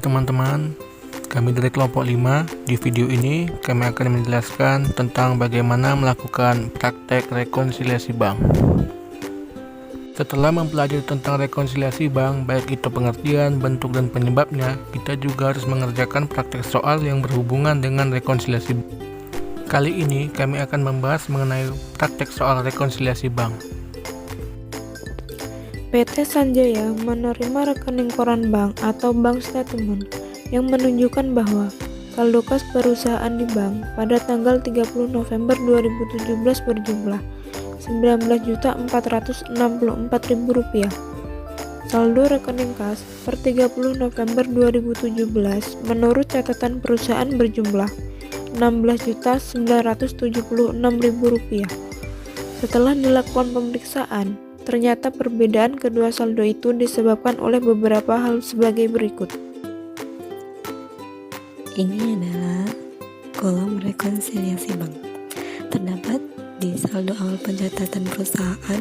teman-teman, kami dari kelompok 5. Di video ini kami akan menjelaskan tentang bagaimana melakukan praktek rekonsiliasi bank. Setelah mempelajari tentang rekonsiliasi bank, baik itu pengertian, bentuk, dan penyebabnya, kita juga harus mengerjakan praktek soal yang berhubungan dengan rekonsiliasi bank. Kali ini kami akan membahas mengenai praktek soal rekonsiliasi bank. PT Sanjaya menerima rekening koran bank atau bank statement yang menunjukkan bahwa saldo kas perusahaan di bank pada tanggal 30 November 2017 berjumlah Rp19.464.000. Saldo rekening kas per 30 November 2017 menurut catatan perusahaan berjumlah Rp16.976.000. Setelah dilakukan pemeriksaan, ternyata perbedaan kedua saldo itu disebabkan oleh beberapa hal sebagai berikut. Ini adalah kolom rekonsiliasi bank. Terdapat di saldo awal pencatatan perusahaan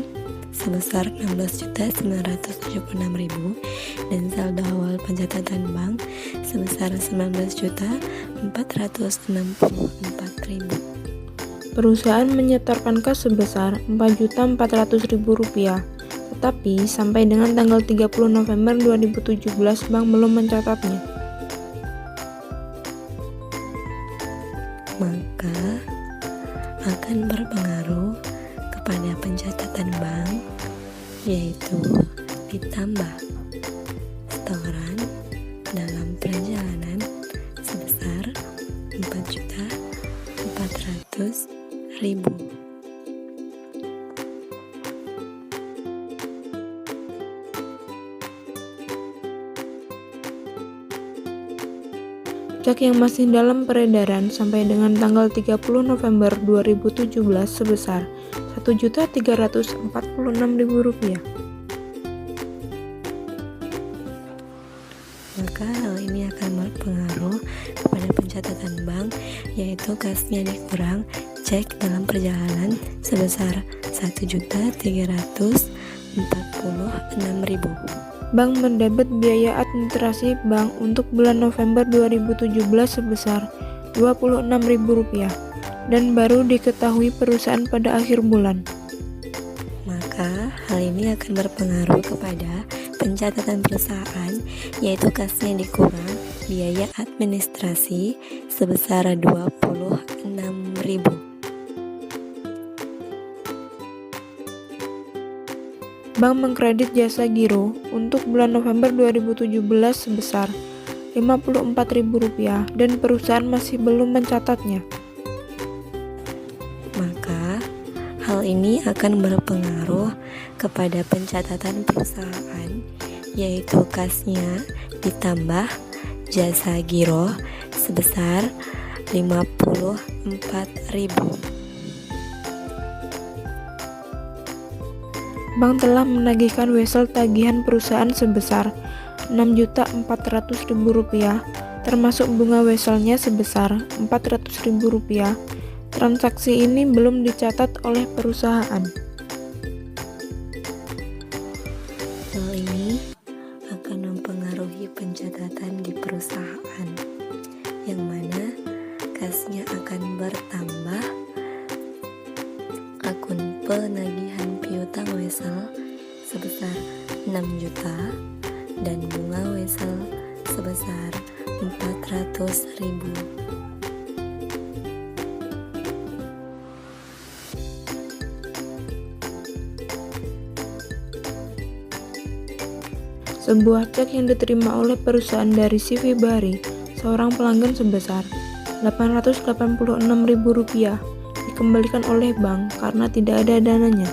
sebesar Rp16.976.000 dan saldo awal pencatatan bank sebesar Rp19.464.000. Perusahaan menyetorkan kas sebesar Rp4.400.000, tetapi sampai dengan tanggal 30 November 2017 bank belum mencatatnya. Maka akan berpengaruh kepada pencatatan bank, yaitu ditambah setoran dalam perjalanan sebesar Rp4.400.000. Cek yang masih dalam peredaran sampai dengan tanggal 30 November 2017 sebesar Rp1.346.000. Maka hal ini akan berpengaruh kepada pencatatan bank, yaitu kasnya dikurang cek dalam perjalanan sebesar Rp1.346.000. Bank mendebet biaya administrasi bank untuk bulan November 2017 sebesar Rp26.000 dan baru diketahui perusahaan pada akhir bulan. Maka hal ini akan berpengaruh kepada pencatatan perusahaan, yaitu kasnya dikurang biaya administrasi sebesar Rp26.000. Bank mengkredit jasa giro untuk bulan November 2017 sebesar Rp54.000 dan perusahaan masih belum mencatatnya. Maka hal ini akan berpengaruh kepada pencatatan perusahaan, yaitu kasnya ditambah jasa giro sebesar Rp54.000. Bank telah menagihkan wesel tagihan perusahaan sebesar Rp6.400.000 termasuk bunga weselnya sebesar Rp400.000. Transaksi ini belum dicatat oleh perusahaan. Hal ini akan mempengaruhi pencatatan di perusahaan, yang mana kasnya akan bertambah, akun penagihan piutang wesel sebesar Rp6 juta dan bunga wesel sebesar Rp400.000. Sebuah cek yang diterima oleh perusahaan dari CV Bari, seorang pelanggan sebesar Rp886.000 dikembalikan oleh bank karena tidak ada dananya.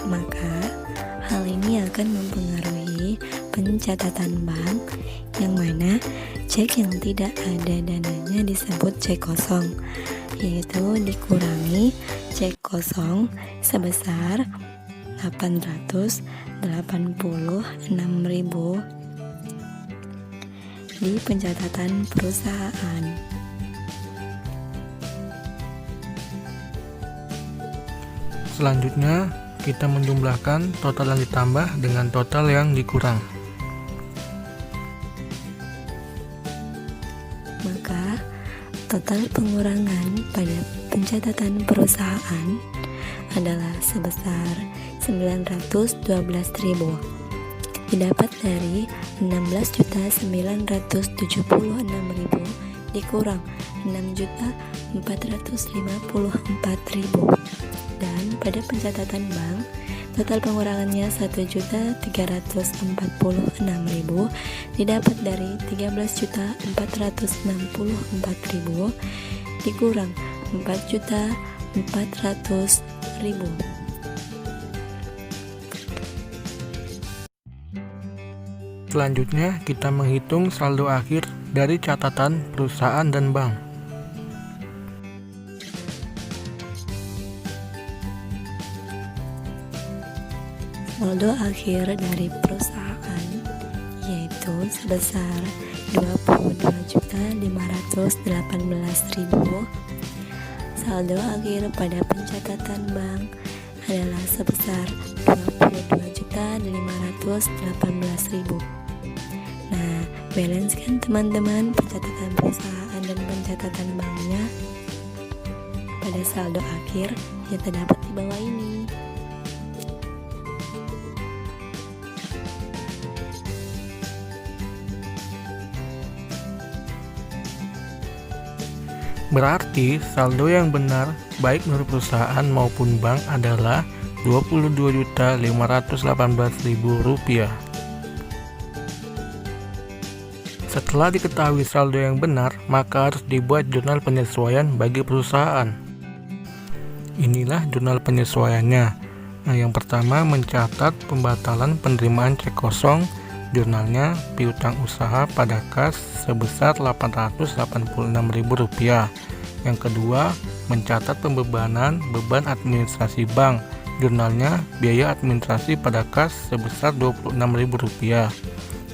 Maka hal ini akan mempengaruhi pencatatan bank, yang mana cek yang tidak ada dananya disebut cek kosong, yaitu dikurangi cek kosong sebesar Rp886.000 di pencatatan perusahaan. Selanjutnya, kita menjumlahkan total yang ditambah dengan total yang dikurang. Maka total pengurangan pada pencatatan perusahaan adalah sebesar 912.000, didapat dari 16.976.000 dikurang 6.454.000, dan pada pencatatan bank total pengurangannya 1.346.000 didapat dari 13.464.000 dikurang 4.400.000. Selanjutnya, kita menghitung saldo akhir dari catatan perusahaan dan bank. Saldo akhir dari perusahaan yaitu sebesar 22.518.000. Saldo akhir pada pencatatan bank adalah sebesar 22.518.000. Nah, balance kan teman-teman pencatatan perusahaan dan pencatatan banknya pada saldo akhir yang terdapat di bawah ini. Berarti saldo yang benar baik menurut perusahaan maupun bank adalah Rp22.518.000. Setelah diketahui saldo yang benar, maka harus dibuat jurnal penyesuaian bagi perusahaan. Inilah jurnal penyesuaiannya. Nah, yang pertama mencatat pembatalan penerimaan cek kosong. Jurnalnya piutang usaha pada kas sebesar Rp886.000. Yang kedua, mencatat pembebanan beban administrasi bank. Jurnalnya biaya administrasi pada kas sebesar Rp26.000.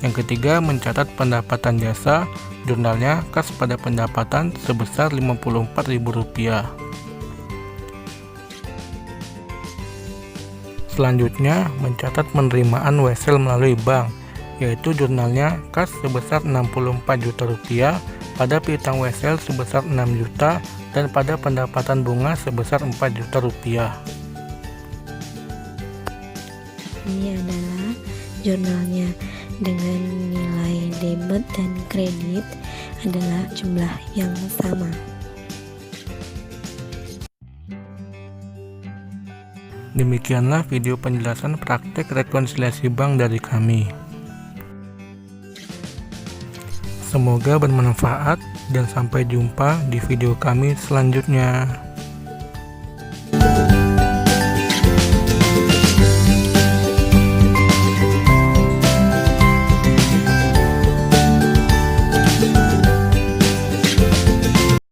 Yang ketiga, mencatat pendapatan jasa. Jurnalnya kas pada pendapatan sebesar Rp54.000. Selanjutnya, mencatat penerimaan wesel melalui bank, yaitu jurnalnya kas sebesar Rp64 juta pada piutang wesel sebesar 6 juta dan pada pendapatan bunga sebesar 4 juta rupiah. Ini adalah jurnalnya dengan nilai debit dan kredit adalah jumlah yang sama. Demikianlah video penjelasan praktek rekonsiliasi bank dari kami. Semoga bermanfaat dan sampai jumpa di video kami selanjutnya.